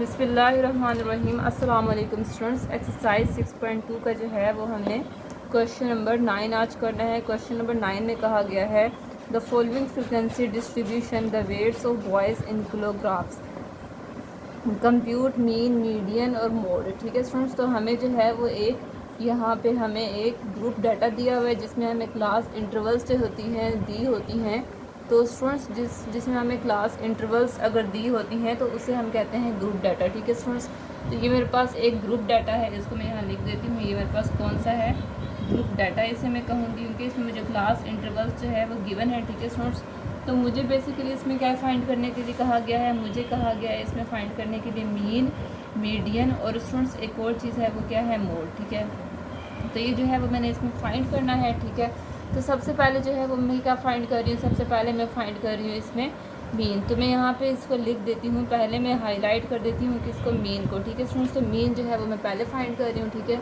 बिस्मिल्लाहिर्रहमानिर्रहीम। अस्सलाम वालेकुम स्टूडेंट्स। एक्सरसाइज 6.2 का जो है वो हमने क्वेश्चन नंबर 9 आज करना है। क्वेश्चन नंबर 9 में कहा गया है the following frequency distribution the weights of boys in kilograms, compute mean, median और मोड। ठीक है स्टूडेंट्स, तो हमें जो है वो यहाँ पे हमें एक ग्रुप डाटा दिया हुआ है जिसमें हमें क्लास इंटरवल्स जो दी होती हैं। तो स्टूडेंट्स जिसमें हमें क्लास इंटरवल्स अगर दी होती हैं तो उसे हम कहते हैं ग्रुप डाटा। ठीक है स्टूडेंट्स, तो ये मेरे पास एक ग्रुप डाटा है, इसको मैं यहाँ लिख देती हूँ। ये मेरे पास कौन सा है, ग्रुप डाटा इसे मैं कहूँगी, क्योंकि इसमें मुझे क्लास इंटरवल्स जो है वो गिवन है। ठीक है स्टूडेंट्स, तो मुझे बेसिकली इसमें क्या फाइंड करने के लिए कहा गया है, मुझे कहा गया है इसमें फाइंड करने के लिए मीन, मीडियन और स्टूडेंट्स एक और चीज़ है वो क्या है, मोड। ठीक है, तो ये जो है वो मैंने इसमें फाइंड करना है। ठीक है, तो सबसे पहले जो है वो मैं क्या फाइंड कर रही हूँ, सबसे पहले मैं फाइंड कर रही हूँ इसमें मीन। तो मैं यहाँ पे इसको लिख देती हूँ, पहले मैं हाईलाइट कर देती हूँ किसको, मीन को। ठीक है स्टूडेंट्स, तो मीन जो है वो मैं पहले फाइंड कर रही हूँ। ठीक है,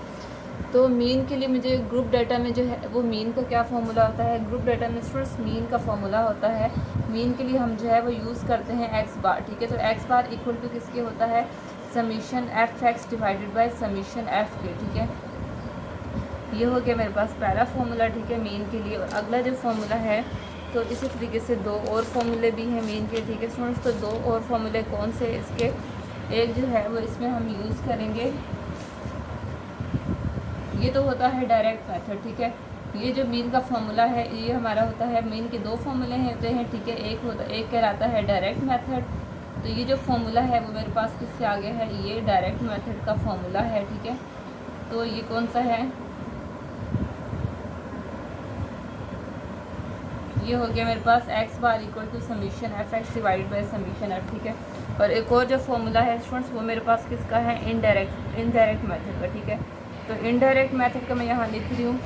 तो मीन के लिए मुझे ग्रुप डाटा में जो है वो मीन का क्या फार्मूला होता है, ग्रुप डाटा में स्टूडेंट्स मीन का फार्मूला होता है। मीन के लिए हम जो है वो यूज़ करते हैं एक्स बार। ठीक है, तो एक्स बार इक्वल टू किसके होता है, summation f x divided by summation F के। ठीक है, ये हो गया मेरे पास पहला फार्मूला। ठीक है, मीन के लिए। और अगला जो फार्मूला है तो इसी तरीके से दो और फार्मूले भी हैं मीन के। ठीक है स्टूडेंट्स, तो दो और फार्मूले कौन से इसके, एक जो है वो इसमें हम यूज़ करेंगे, ये तो होता है डायरेक्ट मेथड। ठीक है, ये जो मीन का फार्मूला है ये हमारा होता है, मीन के दो फार्मूले होते हैं। ठीक है, एक कहलाता है डायरेक्ट मेथड, तो ये जो फार्मूला है वो मेरे पास किससे आ गया है, ये डायरेक्ट मेथड का फार्मूला है। ठीक है, तो ये कौन सा है, ये हो गया मेरे पास x bar equal to summation f x divided by summation F. ठीक है, और एक और जो फार्मूला है स्टूडेंट्स वो मेरे पास किसका है, इनडायरेक्ट मेथड का। ठीक है, तो इनडायरेक्ट मेथड का मैं यहाँ लिख रही हूँ।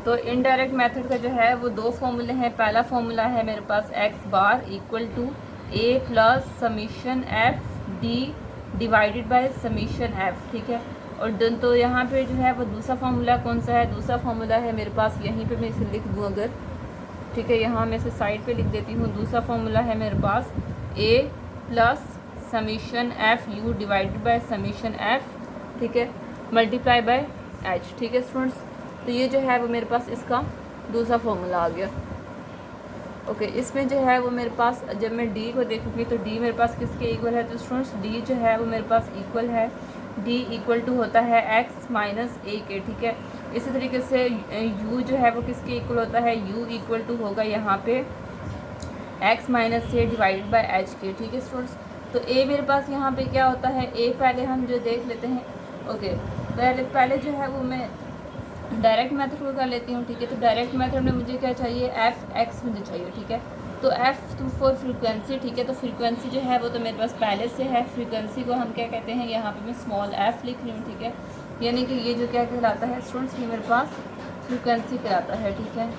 तो इनडायरेक्ट मेथड का जो है वो दो फार्मूले हैं। पहला फार्मूला है मेरे पास x bar equal to A plus summation F d divided by summation F. ठीक है, और तो यहाँ पे जो है वो दूसरा फार्मूला कौन सा है, दूसरा फार्मूला है मेरे पास, यहीं पे मैं इसे लिख दूँ अगर, ठीक है, यहाँ मैं इसे साइड पे लिख देती हूँ। दूसरा फार्मूला है मेरे पास A plus summation f u divided by summation F, ठीक है, मल्टीप्लाई बाय एच। ठीक है स्टूडेंट्स, तो ये जो है वो मेरे पास इसका दूसरा फार्मूला आ गया। ओके, इसमें जो है वो मेरे पास जब मैं डी को देखूँगी तो डी मेरे पास किसके इक्वल है, तो स्टूडेंट्स डी जो है वो मेरे पास इक्वल है, डी इक्वल टू होता है एक्स माइनस ए के। ठीक है, इसी तरीके से u जो है वो किसके इक्वल होता है, u इक्वल टू होगा यहाँ पे x minus A divided by H के। ठीक है स्टूडेंट्स, तो a मेरे पास यहाँ पे क्या होता है, a पहले हम जो देख लेते हैं। ओके, पहले जो है वो मैं डायरेक्ट मेथड को कर लेती हूँ। ठीक है, तो डायरेक्ट मेथड में मुझे क्या चाहिए, एफ एक्स मुझे चाहिए। ठीक है, तो एफ टू फॉर फ्रीक्वेंसी। ठीक है, तो फ्रीक्वेंसी जो है वो तो मेरे पास पहले से है, फ्रीक्वेंसी को हम क्या कहते हैं, यहाँ पे मैं स्मॉल एफ लिख रही हूँ। ठीक है, यानी कि ये जो क्या कहलाता है स्टूडेंट्स, ये मेरे पास फ्रीक्वेंसी कहलाता है। ठीक है,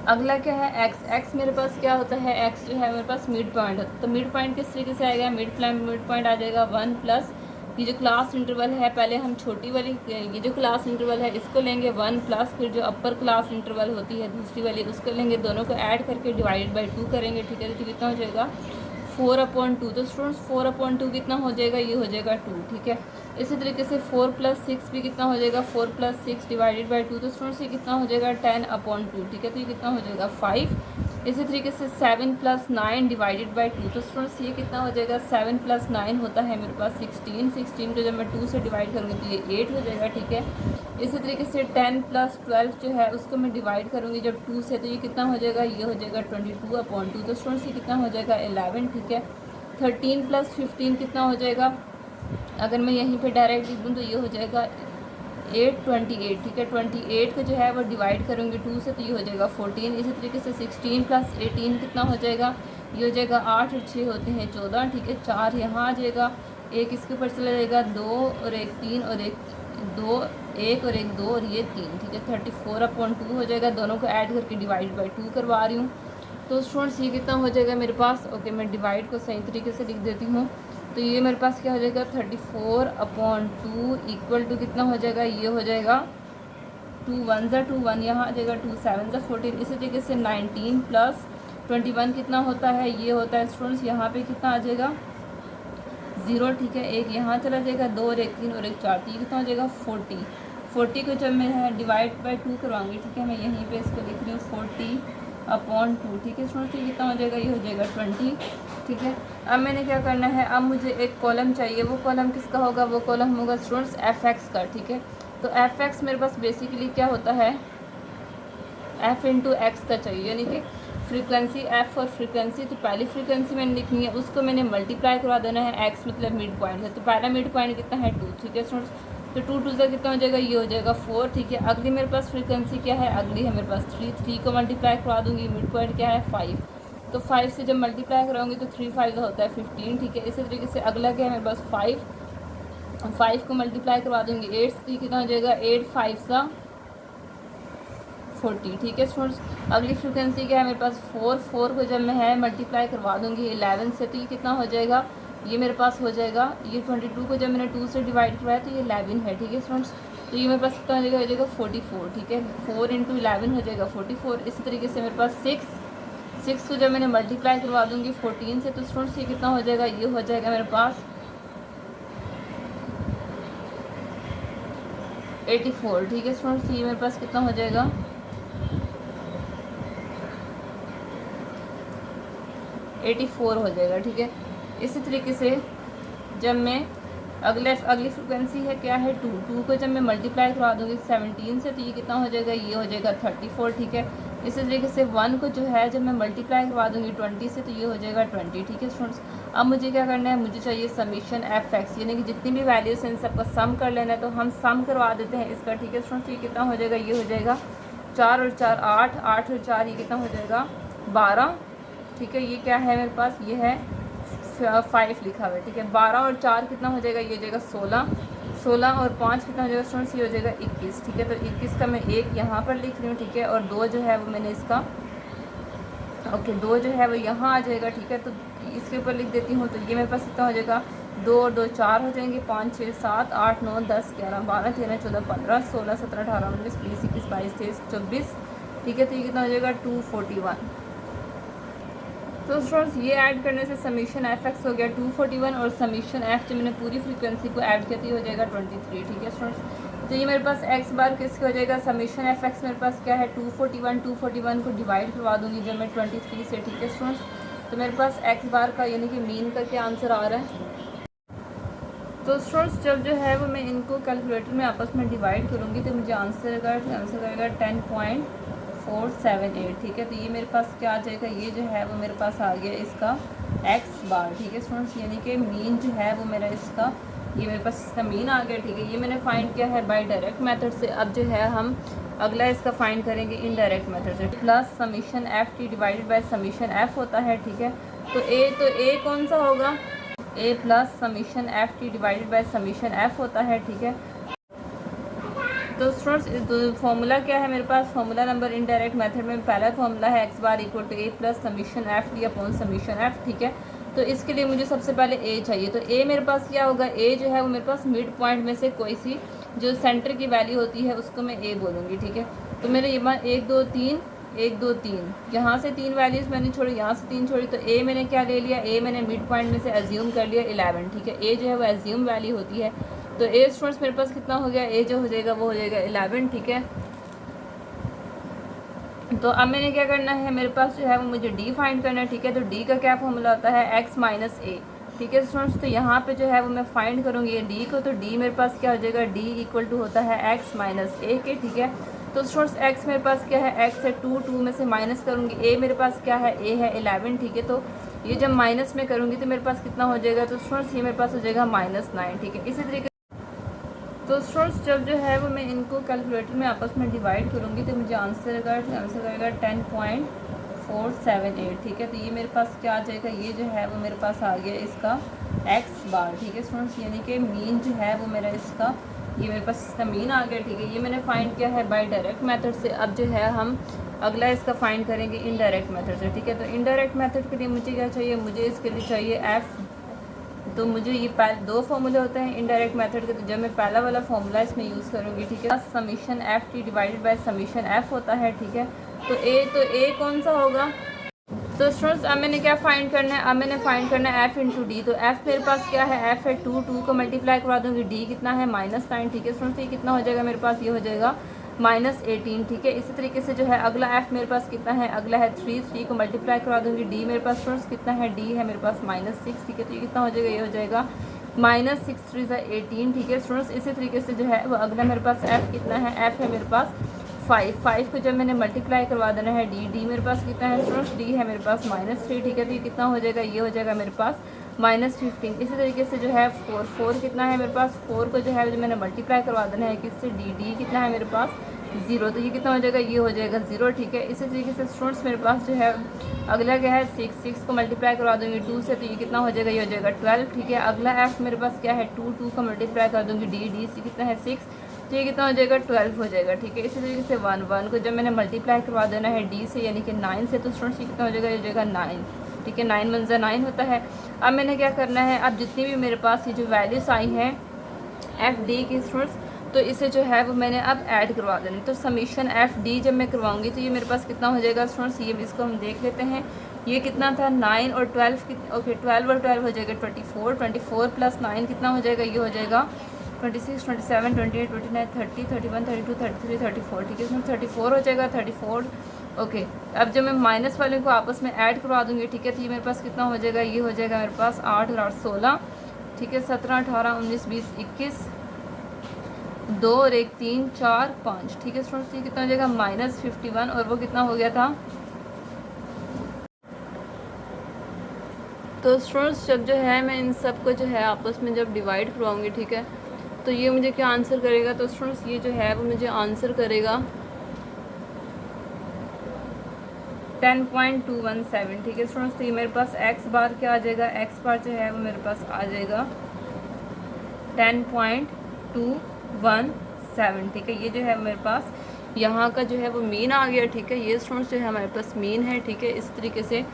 अगला क्या है एक्स। एक्स मेरे पास क्या होता है, एक्स जो है मेरे पास मिड पॉइंट होता है। तो मिड पॉइंट किस तरीके से आएगा, मिड पॉइंट आ जाएगा 1 प्लस ये जो क्लास इंटरवल है, पहले हम छोटी वाली ये जो क्लास इंटरवल है इसको लेंगे 1 प्लस फिर जो अपर क्लास इंटरवल होती है दूसरी वाली उसको लेंगे, दोनों को ऐड करके डिवाइडेड बाई 2 करेंगे। ठीक है, तो कितना हो जाएगा 4/2। तो स्टूडेंट्स 4/2 कितना हो जाएगा, ये हो जाएगा 2। ठीक है, इसी तरीके से 4 + 6 भी कितना हो जाएगा, 4 + 6 डिवाइडेड बाई 2। तो स्टूडेंट्स ये कितना हो जाएगा 10/2। ठीक है, तो ये कितना हो जाएगा 5। इसी तरीके से 7 + 9 डिवाइडेड बाई 2। तो स्टूडेंट्स ये कितना हो जाएगा, 7 + 9 होता है मेरे पास 16। 16 को जब मैं 2 से डिवाइड करूँगी तो ये 8 हो जाएगा। ठीक है, इसी तरीके से 10 + 12 जो है उसको मैं डिवाइड करूँगी जब 2 से, तो ये कितना हो जाएगा, ये हो जाएगा 22/2। तो स्टूडेंट्स ये कितना हो जाएगा 11। ठीक है, 13 + 15 कितना हो जाएगा, अगर मैं यहीं पे डायरेक्ट लिख दूँ तो ये हो जाएगा 28। ठीक है, 28 को जो है वो डिवाइड करूँगी 2 से तो ये हो जाएगा 14। इसी तरीके से 16 + 18 कितना हो जाएगा, ये हो जाएगा 8 और 6 होते हैं 14। ठीक है, 4 यहाँ आ जाएगा, एक इसके ऊपर चला जाएगा 2 और एक 3 और एक 2, 1 और एक 2 और ये 3। ठीक है, 34/2 हो जाएगा, दोनों को ऐड करके डिवाइड बाई 2 करवा रही हूँ। तो स्टूडेंट्स ये कितना हो जाएगा मेरे पास, ओके मैं डिवाइड को सही तरीके से लिख देती हूँ। तो ये मेरे पास क्या हो जाएगा 34/2 इक्वल टू कितना हो जाएगा, ये हो जाएगा 2 × 1 = 2 1 यहाँ आ जाएगा, 2 × 7 = 14। इसी तरीके से 19 + 21 कितना होता है, ये होता है स्टूडेंट्स यहाँ पे कितना आ जाएगा 0, ठीक है। एक यहाँ चला जाएगा 2 और एक 3 और एक 4, तो ये कितना हो जाएगा 40। 40 को जब मैं है डिवाइड बाई 2 करवाऊंगी, ठीक है, मैं यहीं पे इसको लिख रही हूँ 40/2, ठीक है स्टूडेंट्स। ये कितना हो जाएगा, ये हो जाएगा 20, ठीक है। अब मैंने क्या करना है, अब मुझे एक कॉलम चाहिए, वो कॉलम किसका होगा, वो कॉलम होगा स्टूडेंट्स fx का, ठीक है। तो fx मेरे पास बेसिकली क्या होता है, f इंटू एक्स का चाहिए, यानी कि फ्रीक्वेंसी f और फ्रीक्वेंसी, तो पहली फ्रीक्वेंसी मैंने लिखनी है, उसको मैंने मल्टीप्लाई करवा देना है, x मतलब मिड पॉइंट है, तो पहला मिड पॉइंट कितना है 2, ठीक है स्टूडेंट्स। तो 2 2 से कितना हो जाएगा, ये हो जाएगा 4, ठीक है। अगली मेरे पास फ्रीक्वेंसी क्या है, अगली है मेरे पास 3 को मल्टीप्लाई करवा दूँगी, मिड पॉइंट क्या है 5, तो 5 से जब मल्टीप्लाई कराऊंगी तो 3 5 होता है 15, ठीक है। इसी तरीके से अगला क्या है मेरे पास 5 को मल्टीप्लाई करवा दूँगी 8 से, कितना हो जाएगा 8 5 सा 40, ठीक है स्टूडेंट्स। अगली फ्रिक्वेंसी क्या है मेरे पास 4 को जब मैं है मल्टीप्लाई करवा दूँगी 11 से, तो ये कितना हो जाएगा, ये मेरे पास हो जाएगा, ये 22 को जब मैंने 2 से डिवाइड करवाया तो ये 11 है, ठीक है स्टूडेंट्स। तो ये मेरे पास कितना हो जाएगा 44, ठीक है। 4 × 11 हो जाएगा 44। इसी तरीके से मेरे पास 6 को जब मैंने मल्टीप्लाई करवा दूँगी 14 से, तो स्टूडेंट्स ये कितना हो जाएगा, ये हो जाएगा मेरे पास 84, ठीक है स्टूडेंट्स। ये मेरे पास कितना हो जाएगा 84 हो जाएगा, ठीक है। इसी तरीके से जब मैं अगली फ्रिक्वेंसी है क्या है 2 को जब मैं मल्टीप्लाई करवा दूँगी 17 से, तो ये कितना हो जाएगा, ये हो जाएगा 34, ठीक है। इसी तरीके से 1 को जो है जब मैं मल्टीप्लाई करवा दूँगी 20 से, तो ये हो जाएगा 20, ठीक है स्टूडेंट्स। अब मुझे क्या करना है, मुझे चाहिए समीशन fx, यानी कि जितनी भी वैल्यूज हैं इन सबका सम कर लेना है, तो हम सम करवा देते हैं इसका, ठीक है स्टूडेंट्स। ये कितना हो जाएगा, ये हो जाएगा 4 और 4 8, 8 और 4 ये कितना हो जाएगा 12, ठीक है। ये क्या है मेरे पास, ये है 5 लिखा हुआ है, ठीक है। 12 और 4 कितना हो जाएगा, ये हो जाएगा 16 और 5 कितना हो जाएगा स्टूडेंट्स, ये हो जाएगा 21, ठीक है। तो 21 का मैं 1 यहाँ पर लिख रही हूँ, ठीक है, और 2 जो है वो मैंने इसका 2 जो है वो यहाँ आ जाएगा, ठीक है। तो इसके ऊपर लिख देती हूँ, तो ये मेरे पास कितना हो जाएगा 2 और 2 4 हो जाएंगे, 5 6 7 8 9 10 11 12 13 14 15 16 17 18 19 20 21 22 23 24, ठीक है। तो ये कितना हो जाएगा 241। तो स्टूडेंट्स ये ऐड करने से समीशन fx हो गया 241, और समीशन f जब मैंने पूरी फ्रीक्वेंसी को ऐड किया तो ये हो जाएगा 23, ठीक है स्टूडेंट्स। तो ये मेरे पास x बार किसका हो जाएगा, समीशन fx मेरे पास क्या है 241 को डिवाइड करवा दूँगी जब मैं 23 से, ठीक है स्टूडेंट्स। तो मेरे पास x बार का यानी कि मीन का क्या आंसर आ रहा है। तो स्टूडेंट्स जब जो है वो मैं इनको कैलकुलेटर में आपस में डिवाइड करूँगी तो मुझे आंसर आएगा 10.478, ठीक है। तो ये मेरे पास क्या आ जाएगा, ये जो है वो मेरे पास आ गया इसका x बार, ठीक है स्टूडेंट्स, यानी कि मीन जो है वो मेरा इसका, ये मेरे पास इसका मीन आ गया, ठीक है। ये मैंने फाइंड किया है बाय डायरेक्ट मेथड से। अब जो है हम अगला इसका फाइंड करेंगे इनडायरेक्ट मेथड से। Plus summation f t divided by summation f होता है, ठीक है। तो ए कौन सा होगा, A plus summation f t divided by summation f होता है, ठीक है। तो स्टूडेंट्स फॉर्मूला क्या है मेरे पास, फॉर्मूला नंबर इनडायरेक्ट मेथड में पहला फॉर्मूला है X bar equal to A plus summation F D upon summation F, ठीक है। तो इसके लिए मुझे सबसे पहले ए चाहिए। तो ए मेरे पास क्या होगा, ए जो है वो मेरे पास मिड पॉइंट में से कोई सी जो सेंटर की वैल्यू होती है उसको मैं ए बोलूँगी, ठीक है। तो मेरे ये 1 2 3 यहाँ से 3 वैल्यूज़ मैंने छोड़ी, यहाँ से 3 छोड़ी, तो ए मैंने क्या ले लिया, ए मैंने मिड पॉइंट में से एज्यूम कर लिया 11, ठीक है। ए जो है वो एज्यूम वैल्यू होती है। तो ए स्टूडेंट्स मेरे पास कितना हो गया, ए जो हो जाएगा वो हो जाएगा 11, ठीक है। तो अब मैंने क्या करना है, मेरे पास जो है वो मुझे डी फाइंड करना है, ठीक है। तो डी का क्या फॉर्मूला होता है, एक्स माइनस ए, ठीक है स्टूडेंट्स। तो यहाँ पे जो है वो मैं फाइंड करूँगी ये डी को। तो डी मेरे पास क्या हो जाएगा, डी इक्वल टू होता है एक्स माइनस ए के, ठीक है। तो स्टूडेंट्स एक्स मेरे पास क्या है, एक्स है 2 में से माइनस करूँगी, ए मेरे पास क्या है, ए है 11, ठीक है। तो ये जब माइनस में करूँगी तो मेरे पास कितना हो जाएगा, तो स्टूडेंट्स ये मेरे पास हो जाएगा -9, ठीक है। इसी तरीके तो स्टूडेंट्स जब जो है वो मैं इनको कैलकुलेटर में आपस में डिवाइड करूँगी तो मुझे आंसर आएगा 10.478, ठीक है। तो ये मेरे पास क्या आ जाएगा, ये जो है वो मेरे पास आ गया इसका एक्स बार, ठीक है स्टूडेंट्स, यानी कि मीन जो है वो मेरा इसका, ये मेरे पास इसका मीन आ गया, ठीक है। ये मैंने फाइंड किया है बाय डायरेक्ट मेथड से। अब जो है हम अगला इसका फाइंड करेंगे इनडायरेक्ट मेथड से, ठीक है। तो इनडायरेक्ट मेथड के लिए मुझे क्या चाहिए, मुझे इसके लिए चाहिए एफ़। तो मुझे ये दो फार्मूले होते हैं इनडायरेक्ट मेथड के। तो जब मैं पहला वाला फार्मूला इसमें यूज़ करूँगी, ठीक है, summation f t divided by summation f होता है, ठीक है। तो ए कौन सा होगा, तो स्टूडेंट्स अब मैंने क्या फाइंड करना है, अब मैंने फाइंड करना है एफ इंटू डी। तो एफ मेरे पास क्या है, एफ है 2, 2 को मल्टीप्लाई करवा दूंगी, डी कितना है -9, ठीक है स्टूडेंट्स। ये कितना हो जाएगा मेरे पास, ये हो जाएगा -18, ठीक है। इसी तरीके से जो है अगला एफ मेरे पास कितना है, अगला है 3, 3 को मल्टीप्लाई करवा दूंगी, डी मेरे पास स्टूडेंट्स कितना है, डी है मेरे पास -6, ठीक है। तो ये कितना हो जाएगा, ये हो जाएगा -6 3 18, ठीक है स्टूडेंट्स। इसी तरीके से जो है वो अगला मेरे पास एफ कितना है, एफ है मेरे पास 5, 5 को जब मैंने मल्टीप्लाई करवा देना है डी, डी मेरे पास कितना है स्टूडेंट्स, डी है मेरे पास -3, ठीक है। तो ये कितना हो जाएगा, ये हो जाएगा मेरे पास -15। इसी तरीके से जो है 4, 4 कितना है मेरे पास, 4 को जो है जो मैंने मल्टीप्लाई करवा देना है किससे, डी, डी कितना है मेरे पास 0, तो ये कितना हो जाएगा, ये हो जाएगा 0, ठीक है। इसी तरीके से स्टूडेंट्स मेरे पास जो है अगला क्या है 6, 6 को मल्टीप्लाई करवा दूंगी 2 से, तो ये कितना हो जाएगा, ये हो जाएगा 12, ठीक है। अगला एफ मेरे पास क्या है 2, 2 को मल्टीप्लाई कर दूंगी डी, डी से कितना है 6, तो ये कितना हो जाएगा 12 हो जाएगा, ठीक है। इसी तरीके से 1, 1 को जब मैंने मल्टीप्लाई करवा देना है डी से यानी कि 9 से, तो स्टूडेंट्स ये कितना हो जाएगा, ये हो जाएगा 9, ठीक है। 9 1 9 होता है। अब मैंने क्या करना है, अब जितनी भी मेरे पास ये जो वैल्यूज़ आई हैं एफ डी की स्टूडेंट्स, तो इसे जो है वो मैंने अब ऐड करवा देना। तो समीशन एफ डी जब मैं करवाऊंगी तो ये मेरे पास कितना हो जाएगा स्टूडेंट्स, ये इसको हम देख लेते हैं। ये कितना था 9 और 12 ओके 12 और 12 हो जाएगा 24, 24 प्लस 9 कितना हो जाएगा, ये हो जाएगा 26, 27, 28, 29, 30, 31, 32, 33, 34, ठीक है इसमें 34 हो जाएगा 34, ओके। अब जब मैं माइनस वाले को आपस में ऐड करवा दूंगी, ठीक है, तो ये मेरे पास कितना हो जाएगा, ये हो जाएगा मेरे पास 8 और 8 16, ठीक है, 17 18 19 20 21 2 और 1 3 4 5, ठीक है स्टूडेंट्स। ये कितना हो जाएगा -51 और वो कितना हो गया था। तो स्टूडेंट्स जब जो है मैं इन सब को जो है आपस में जब डिवाइड करवाऊंगी, ठीक है, तो ये मुझे क्या आंसर करेगा, तो स्टूडेंट्स ये जो है वो मुझे आंसर करेगा 10.217, ठीक है स्टूडेंट्स। तो ये मेरे पास एक्स बार क्या आ जाएगा, एक्स बार जो है वो मेरे पास आ जाएगा 10.217, ठीक है। ये जो है मेरे पास यहाँ का जो है वो मीन आ गया, ठीक है। ये स्टूडेंट्स जो है हमारे पास मीन है, ठीक है। इस तरीके से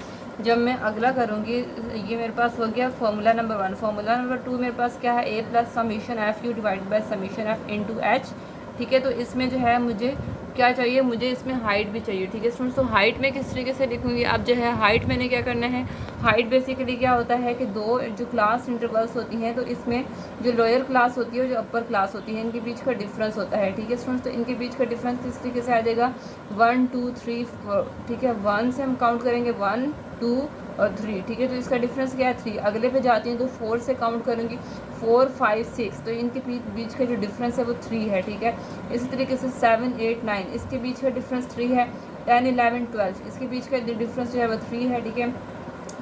जब मैं अगला करूँगी, ये मेरे पास हो गया फॉर्मूला नंबर 1। फॉर्मूला नंबर 2 मेरे पास क्या है, A plus summation f u divide by summation f into h, ठीक है। तो इसमें जो है मुझे क्या चाहिए, मुझे इसमें हाइट भी चाहिए, ठीक है स्टूडेंट्स। तो हाइट में किस तरीके से लिखूँगी, अब जो है हाइट मैंने क्या करना है, हाइट बेसिकली क्या होता है कि दो जो क्लास इंटरवल्स होती हैं, तो इसमें जो लोअर क्लास होती है और जो अपर क्लास होती है, इनके बीच का डिफरेंस होता है, ठीक है स्टूडेंट्स। तो इनके बीच का डिफरेंस किस तरीके से आ जाएगा 1 2 3 4, ठीक है। 1 से हम काउंट करेंगे 1 2 और 3, ठीक है। तो इसका डिफरेंस क्या है 3। अगले पे जाती हैं तो 4 से काउंट करूँगी 4 5 6, तो इनके बीच का जो डिफरेंस है वो 3 है, ठीक है। इसी तरीके से 7 8 9 इसके बीच का डिफरेंस 3 है। 10 11 12 इसके बीच का डिफरेंस जो है वो 3 है, ठीक है।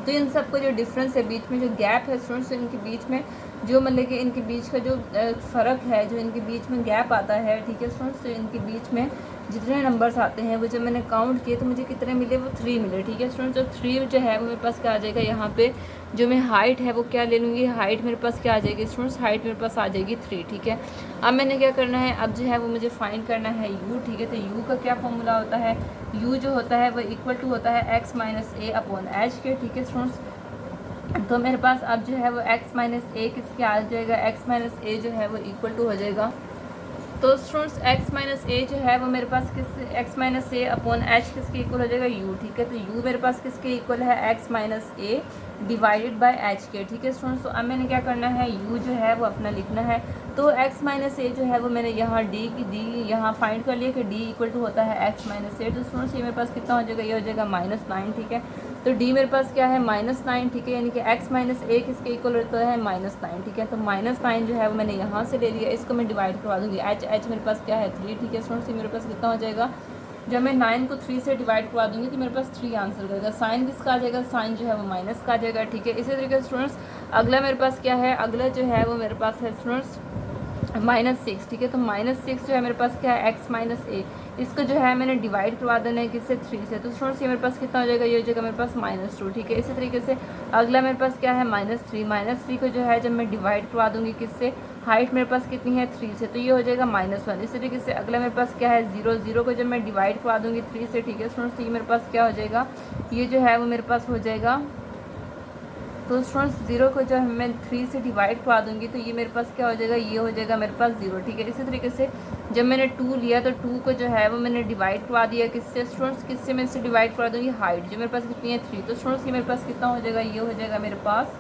तो इन सबको जो डिफरेंस है, बीच में जो गैप है स्टूडेंट्स, इनके बीच में जो मतलब कि इनके बीच का जो फ़र्क है, जो इनके बीच में गैप आता है, ठीक है स्टूडेंट्स। तो इनके बीच में जितने नंबर्स आते हैं वो जब मैंने काउंट किए तो मुझे कितने मिले, वो 3 मिले, ठीक है स्टूडेंट्स। तो 3 जो है वो मेरे पास क्या आ जाएगा, यहाँ पे जो मैं हाइट है वो क्या ले लूँगी, हाइट मेरे पास क्या आ जाएगी स्टूडेंट्स, हाइट मेरे पास आ जाएगी 3, ठीक है। अब मैंने क्या करना है, अब जो है वो मुझे फाइंड करना है u, ठीक है। तो u का क्या फॉर्मूला होता है, u जो होता है वो इक्वल टू होता है x माइनस ए अपॉन एच के, ठीक है स्टूडेंट्स। तो मेरे पास अब जो है वो x माइनस ए किसके आ जाएगा, x माइनस ए जो है वो इक्वल टू हो जाएगा, तो स्टूडेंट्स x माइनस ए जो है वो मेरे पास किस x माइनस ए अपॉन एच किसके इक्वल हो जाएगा, u, ठीक है। तो u मेरे पास किसके इक्वल है, x minus A divided by H के, ठीक है स्टूडेंट्स। तो अब मैंने क्या करना है, u जो है वो अपना लिखना है। तो x माइनस ए जो है वो मैंने यहाँ d यहाँ फाइंड कर लिया कि d इक्वल टू होता है x माइनस ए। तो स्टूडेंट्स ये मेरे पास कितना हो जाएगा, ये हो जाएगा -9, ठीक है। तो d मेरे पास क्या है -9, ठीक है, यानी कि x माइनस ए किसके इक्वल होता है -9, ठीक है। तो -9 जो है वो मैंने यहाँ से ले लिया, इसको मैं डिवाइड करवा दूँगी, h मेरे पास क्या है 3, ठीक है स्टूडेंट्स। मेरे पास कितना हो जाएगा, जब मैं 9 को 3 से डिवाइड करवा दूँगी तो मेरे पास 3 आंसर करेगा। साइन किसका आ जाएगा, साइन जो है वो माइनस का आ जाएगा, ठीक है। इसी तरीके से स्टूडेंट्स अगला मेरे पास क्या है, अगला जो है वो मेरे पास है स्टूडेंट्स -6, ठीक है। तो -6 जो है मेरे पास क्या है, x माइनस ए, इसको जो है मैंने डिवाइड करवा देना है किससे, 3 से। तो स्टूडेंट्स ये मेरे पास कितना हो जाएगा, ये हो जाएगा मेरे पास -2, ठीक है। इसी तरीके से अगला मेरे पास क्या है -3 को जो है जब मैं डिवाइड करवा दूँगी किससे, हाइट मेरे पास कितनी है 3 से, तो ये हो जाएगा -1। इसी तरीके से अगला मेरे पास क्या है 0 को जब मैं डिवाइड करवा दूँगी 3 से, ठीक है स्टूडेंट्स। ये मेरे पास क्या हो जाएगा, ये जो है वो मेरे पास हो जाएगा, तो स्टूडेंट्स 0 को जब मैं 3 से डिवाइड करवा दूँगी तो ये मेरे पास क्या हो जाएगा, ये हो जाएगा मेरे पास 0, ठीक है। इसी तरीके से जब मैंने 2 लिया तो 2 को जो है वो मैंने डिवाइड करवा दिया किससे स्टूडेंट्स, किससे मैं इससे डिवाइड करवा दूँगी हाइट, जो मेरे पास कितनी है 3। तो स्टूडेंट्स ये मेरे पास कितना हो जाएगा, ये हो जाएगा मेरे पास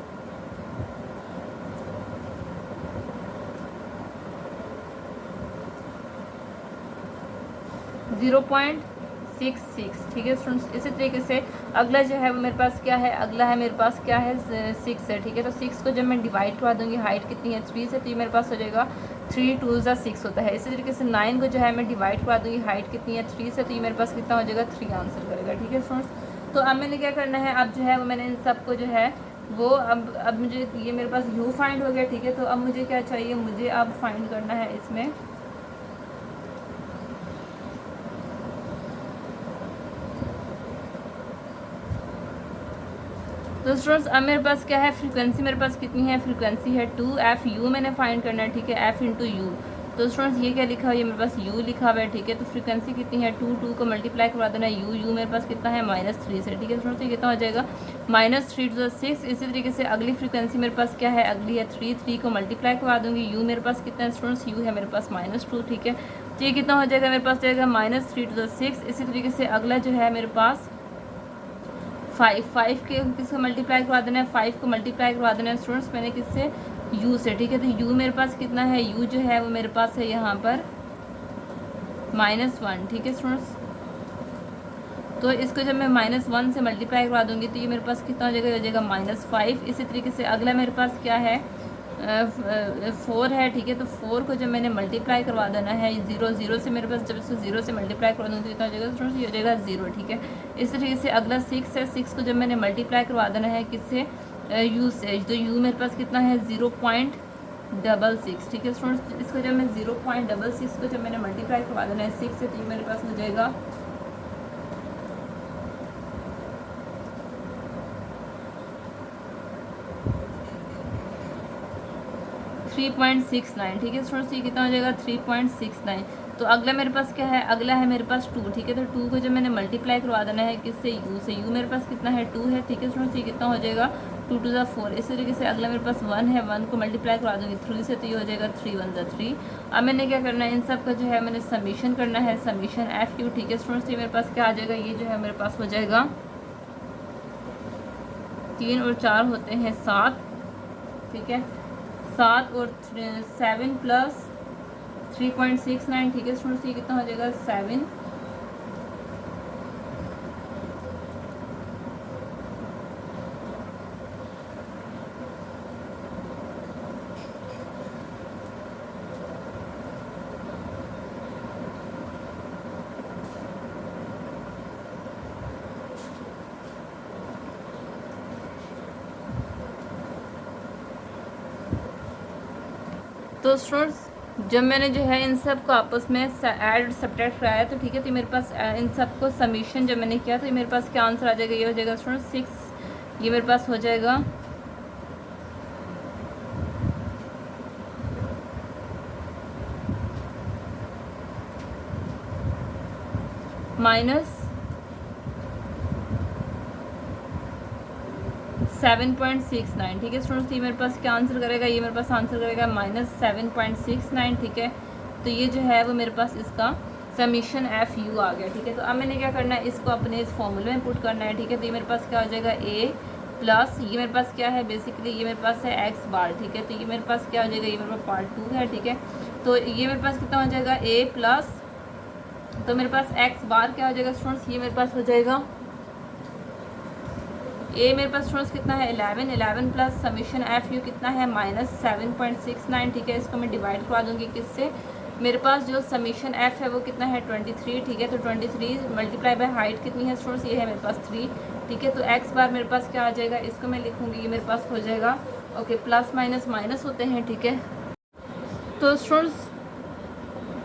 0.66, ठीक है स्टूडेंट्स। इसी तरीके से अगला जो है वो मेरे पास क्या है, अगला है मेरे पास क्या है 6 है, ठीक है। तो 6 को जब मैं डिवाइड करवा दूँगी हाइट कितनी है 3 से, तो ये मेरे पास हो जाएगा 3 2 6 होता है। इसी तरीके से 9 को जो है मैं डिवाइड करवा दूँगी हाइट कितनी है 3 से, तो ये मेरे पास कितना हो जाएगा 3 आंसर करेगा, ठीक है स्टूडेंट्स। तो अब मैंने क्या करना है, अब जो है वो मैंने इन सब को जो है वो अब मुझे ये मेरे पास यू फाइंड हो गया, ठीक है। तो अब मुझे क्या चाहिए, मुझे अब फाइंड करना है इसमें तो स्टूडेंट्स अब मेरे पास क्या है, फ्रीक्वेंसी मेरे पास कितनी है, फ्रीक्वेंसी है 2 एफ यू मैंने फाइंड करना है, ठीक है, एफ इंटू यू। तो स्टूडेंट्स ये क्या लिखा हुआ है, ये मेरे पास यू लिखा हुआ है, ठीक है। तो फ्रीक्वेंसी कितनी है 2 को मल्टीप्लाई करवा देना है यू मेरे पास कितना है -3 से, ठीक है स्टूडेंट्स। ये कितना हो जाएगा -3 to 6। इसी तरीके से अगली फ्रीक्वेंसी मेरे पास क्या है, अगली है 3 को मल्टीप्लाई करवा दूँगी यू मेरे पास कितना है स्टूडेंट्स, यू है मेरे पास -2, ठीक है। तो ये कितना हो जाएगा मेरे पास जाएगा -3 to 6। इसी तरीके से अगला जो है मेरे पास 5 के किसको मल्टीप्लाई करवा देना है, 5 को मल्टीप्लाई करवा देना है स्टूडेंट्स मैंने किससे, u से, ठीक है। तो u मेरे पास कितना है, u जो है वो मेरे पास है यहाँ पर -1, ठीक है स्टूडेंट्स। तो इसको जब मैं -1 से मल्टीप्लाई करवा दूँगी तो ये मेरे पास कितना हो जाएगा, हो जाएगा -5। इसी तरीके से अगला मेरे पास क्या है 4 है, ठीक है। तो 4 को जब मैंने मल्टीप्लाई करवा देना है 0 से मेरे पास, जब इसको 0 से मल्टीप्लाई करवा दूँगी तो कितना हो जाएगा स्टूडेंट्स, ये हो जाएगा 0, ठीक है। इस तरीके से अगला 6 है, 6 को जब मैंने मल्टीप्लाई करवा देना है किससे, u से, तो u मेरे पास कितना है 0.66, ठीक है स्टूडेंट्स। इसको जब मैं 0.66 को जब मैंने मल्टीप्लाई करवा देना है 6 से, तो ये मेरे पास हो जाएगा 3.69, ठीक है स्टूडेंट्स। ये कितना हो जाएगा 3.69। तो अगला मेरे पास क्या है, अगला है मेरे पास 2, ठीक है। तो 2 को जब मैंने मल्टीप्लाई करवा देना है किससे, u से, u मेरे पास कितना है 2 है, ठीक है स्टूडेंट्स। ये कितना हो जाएगा 2 to the 4। इस तरीके से अगला मेरे पास 1 है, 1 को मल्टीप्लाई करवा दूँगी 3 से, तो ये हो जाएगा 3 1 3। अब मैंने क्या करना है, इन सब का जो है मैंने समीशन करना है, समीशन एफ क्यू, ठीक है स्टूडेंट्स। ये मेरे पास क्या आ जाएगा, ये जो है मेरे पास हो जाएगा 3 और 4 होते हैं 7, ठीक है। 7 और 7 प्लस 3.69, ठीक है स्टूडेंट्स। ये कितना हो जाएगा 7। तो स्टूडेंट्स जब मैंने जो है इन सब को आपस में ऐड सब्ट्रैक्ट कराया तो ठीक है, तो मेरे पास इन सब को समीशन जब मैंने किया तो ये मेरे पास क्या आंसर आ जाएगा, ये हो जाएगा स्टूडेंट 6। ये मेरे पास हो जाएगा -7.69, ठीक है स्टूडेंट्स। ये मेरे पास क्या आंसर करेगा, ये मेरे पास आंसर करेगा -7.69, ठीक है। तो ये जो है वो मेरे पास इसका समीशन एफ यू आ गया, ठीक है। तो अब मैंने क्या करना है, इसको अपने इस फॉर्मूले में पुट करना है, ठीक है। तो ये मेरे पास क्या हो जाएगा ए प्लस, ये मेरे पास क्या है बेसिकली, ये मेरे पास है एक्स बार, ठीक है। तो ये मेरे पास क्या हो जाएगा, ये मेरे पास पार्ट 2 है, ठीक है। तो ये मेरे पास कितना हो जाएगा ए प्लस, तो मेरे पास एक्स बार क्या हो जाएगा स्टूडेंट्स, ये मेरे पास हो जाएगा ए मेरे पास स्टूडेंट्स कितना है 11 प्लस समीशन एफ यू कितना है -7.69, ठीक है। इसको मैं डिवाइड करवा दूँगी किससे, मेरे पास जो समीशन एफ है वो कितना है 23, ठीक है। तो 23 मल्टीप्लाई बाय हाइट कितनी है स्टूडेंट्स, ये है मेरे पास 3, ठीक है। तो एक्स बार मेरे पास क्या आ जाएगा, इसको मैं लिखूँगी, ये मेरे पास हो जाएगा ओके प्लस माइनस माइनस होते हैं, ठीक है। तो स्टूडेंट्स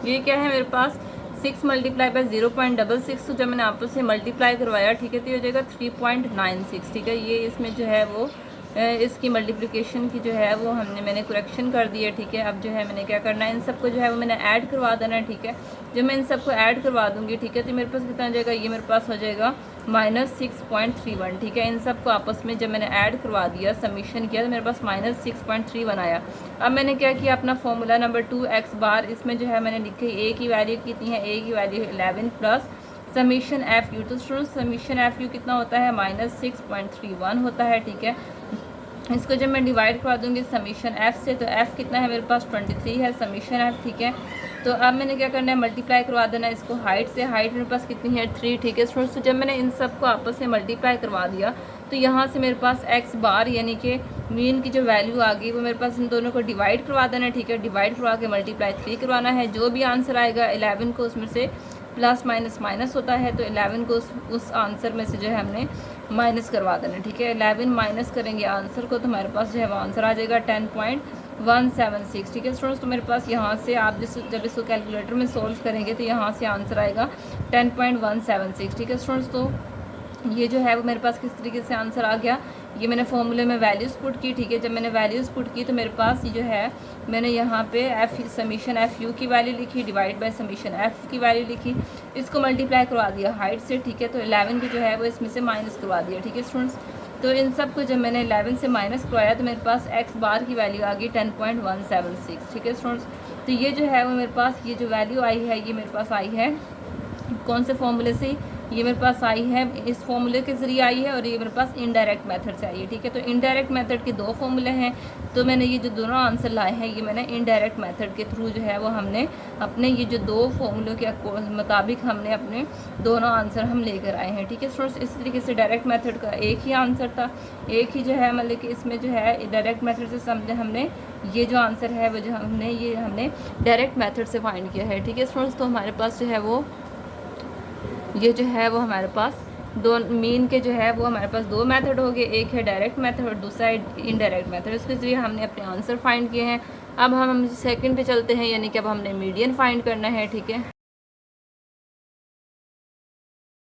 ये क्या है मेरे पास 6 मल्टीप्लाई बाय 0.66, तो जब मैंने आपस से मल्टीप्लाई करवाया, ठीक है, तो ये हो जाएगा 3.96, ठीक है। ये इसमें जो है वो इसकी मल्टीप्लिकेशन की जो है वो मैंने करेक्शन कर दी है, ठीक है। अब जो है मैंने क्या करना है, इन सबको जो है वो मैंने ऐड करवा देना है, ठीक है। जब मैं इन सबको ऐड करवा दूँगी, ठीक है, तो मेरे पास कितना आ जाएगा, ये मेरे पास हो जाएगा -6.31, ठीक है। इन सब को आपस में जब मैंने ऐड करवा दिया, समीशन किया, तो मेरे पास -6.31 आया। अब मैंने क्या किया, अपना फॉर्मूला नंबर 2x बार, इसमें जो है मैंने लिखी ए की वैल्यू कितनी है, ए की value 11 plus summation f you. तो स्टूडेंट्स समीशन एफ यू कितना होता है, -6.31 होता है, ठीक है। इसको जब मैं डिवाइड करवा दूंगी समीशन एफ़ से, तो एफ़ कितना है मेरे पास 23 है समीशन एफ़, ठीक है। तो अब मैंने क्या करना है, मल्टीप्लाई करवा देना है इसको हाइट से। हाइट मेरे पास कितनी है 3, ठीक है स्टूडेंट्स। तो जब मैंने इन सब को आपस में मल्टीप्लाई करवा दिया, तो यहाँ से मेरे पास एक्स बार यानी कि मीन की जो वैल्यू आ गई वो मेरे पास इन दोनों को डिवाइड करवा देना है, ठीक है। डिवाइड करवा के मल्टीप्लाई 3 करवाना है। जो भी आंसर आएगा 11 को उसमें से प्लस माइनस माइनस होता है, तो 11 को उस आंसर में से जो है हमने माइनस करवा देना, ठीक है। 11 माइनस करेंगे आंसर को, तो हमारे पास जो है वो आंसर आ जाएगा 10.176, ठीक है स्टूडेंट्स। तो मेरे पास यहाँ से आप जब इसको कैलकुलेटर में सोल्व करेंगे तो यहाँ से आंसर आएगा 10.176, ठीक है स्टूडेंट्स। तो ये जो है वो मेरे पास किस तरीके से आंसर आ गया, ये मैंने फॉर्मूले में वैल्यूज़ पुट की, ठीक है। जब मैंने वैल्यूज़ पुट की तो मेरे पास ये जो है मैंने यहाँ पे एफ समीशन एफ यू की वैल्यू लिखी, डिवाइड बाय समीशन एफ की वैल्यू लिखी, इसको मल्टीप्लाई करवा दिया हाइट से, ठीक है। तो 11 को जो है वो इसमें से माइनस करवा दिया, ठीक है स्टूडेंट्स। तो इन सब को जब मैंने 11 से माइनस करवाया तो मेरे पास एक्स बार की वैल्यू आ गई 10.176, ठीक है स्टूडेंट्स। तो ये जो है वो मेरे पास ये जो वैल्यू आई है ये मेरे पास आई है कौन से फॉर्मूले से, ये मेरे पास आई है इस फॉर्मूले के ज़रिए आई है, और ये मेरे पास इनडायरेक्ट मेथड से आई है, ठीक है। तो इनडायरेक्ट मेथड के 2 फॉर्मूले हैं, तो मैंने ये जो दोनों आंसर लाए हैं ये मैंने इनडायरेक्ट मेथड के थ्रू जो है वो हमने अपने ये जो 2 फॉर्मूलों के मुताबिक हमने अपने दोनों आंसर हम लेकर आए हैं, ठीक है स्टूडेंट्स। इस तरीके से डायरेक्ट मेथड का एक ही आंसर था, एक ही जो है मतलब कि इसमें जो है डायरेक्ट मेथड से समझे हमने ये जो आंसर है वो जो हमने डायरेक्ट मेथड से फाइंड किया है, ठीक है स्टूडेंट्स। तो हमारे पास जो है वो ये जो है वो हमारे पास दो मीन के जो है वो हमारे पास 2 मेथड हो गए, एक है डायरेक्ट मेथड और दूसरा है इनडायरेक्ट मेथड। इसके ज़रिए हमने अपने आंसर फाइंड किए हैं। अब हम सेकंड पे चलते हैं, यानी कि अब हमने मीडियन फाइंड करना है, ठीक है।